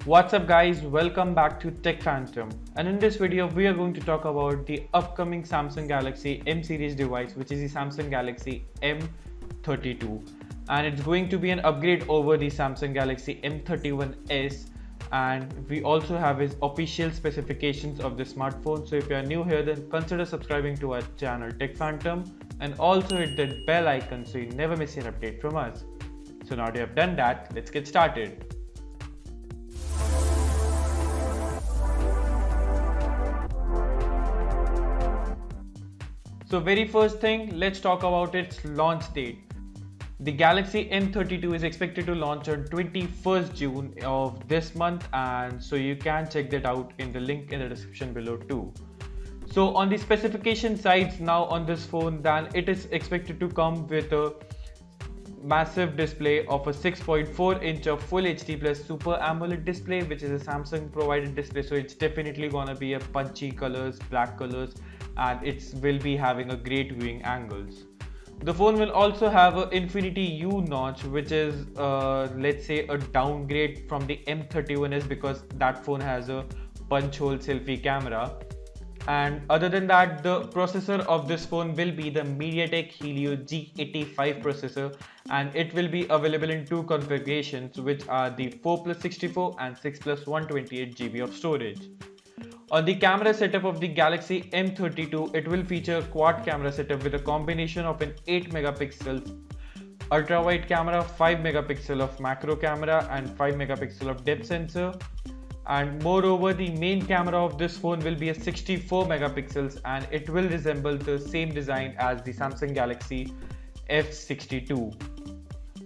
What's up guys, welcome back to Tech Phantom, and in this video we are going to talk about the upcoming Samsung Galaxy M series device, which is the Samsung Galaxy M32, and it's going to be an upgrade over the Samsung Galaxy M31s. And we also have his official specifications of the smartphone. So if you are new here, then consider subscribing to our channel Tech Phantom and also hit that bell icon so you never miss an update from us. So now that you have done that, let's get started. So very first thing, let's talk about its launch date. The Galaxy M32 is expected to launch on 21st June of this month, and so you can check that out in the link in the description below too. So on the specification sides now on this phone, then it is expected to come with a massive display of a 6.4 inch of Full HD plus Super AMOLED display, which is a Samsung provided display, so it's definitely gonna be a punchy colors, black colors, and it will be having a great viewing angles. The phone will also have an Infinity U notch, which is let's say a downgrade from the M31s because that phone has a punch hole selfie camera. And other than that, the processor of this phone will be the MediaTek Helio G85 processor, and it will be available in two configurations, which are the 4+64 and 6+128 GB of storage. On the camera setup of the Galaxy M32, it will feature a quad camera setup with a combination of an 8 megapixel ultra wide camera, 5 megapixel of macro camera, and 5 megapixel of depth sensor. And moreover, the main camera of this phone will be a 64 megapixels, and it will resemble the same design as the Samsung Galaxy F62.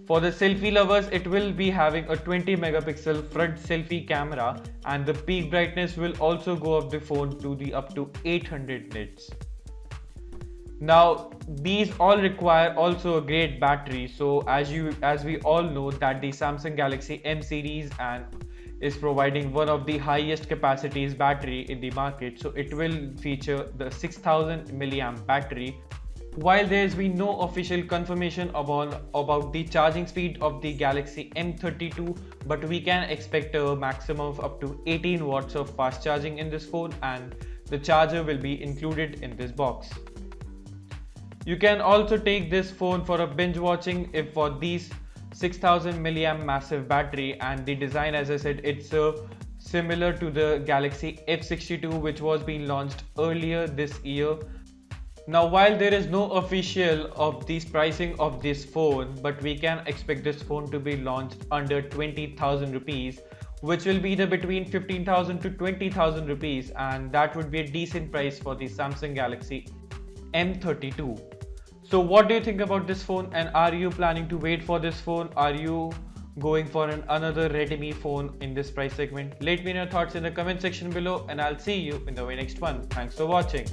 For the selfie lovers, it will be having a 20 megapixel front selfie camera, and the peak brightness will also go up the phone to the up to 800 nits. Now these all require also a great battery. So as we all know that the Samsung Galaxy M series and is providing one of the highest capacities battery in the market, so it will feature the 6000 milliamp battery. While there has been no official confirmation about the charging speed of the Galaxy M32, but we can expect a maximum of up to 18 watts of fast charging in this phone, and the charger will be included in this box. You can also take this phone for a binge watching if for these 6000 milliamp massive battery, and the design, as I said, it's similar to the Galaxy F62, which was being launched earlier this year. Now while there is no official of this pricing of this phone, but we can expect this phone to be launched under 20,000 rupees, which will be the between 15,000 to 20,000 rupees, and that would be a decent price for the Samsung Galaxy M32. So what do you think about this phone, and are you planning to wait for this phone? Are you going for another Redmi phone in this price segment? Let me know your thoughts in the comment section below, and I'll see you in the very next one. Thanks for watching.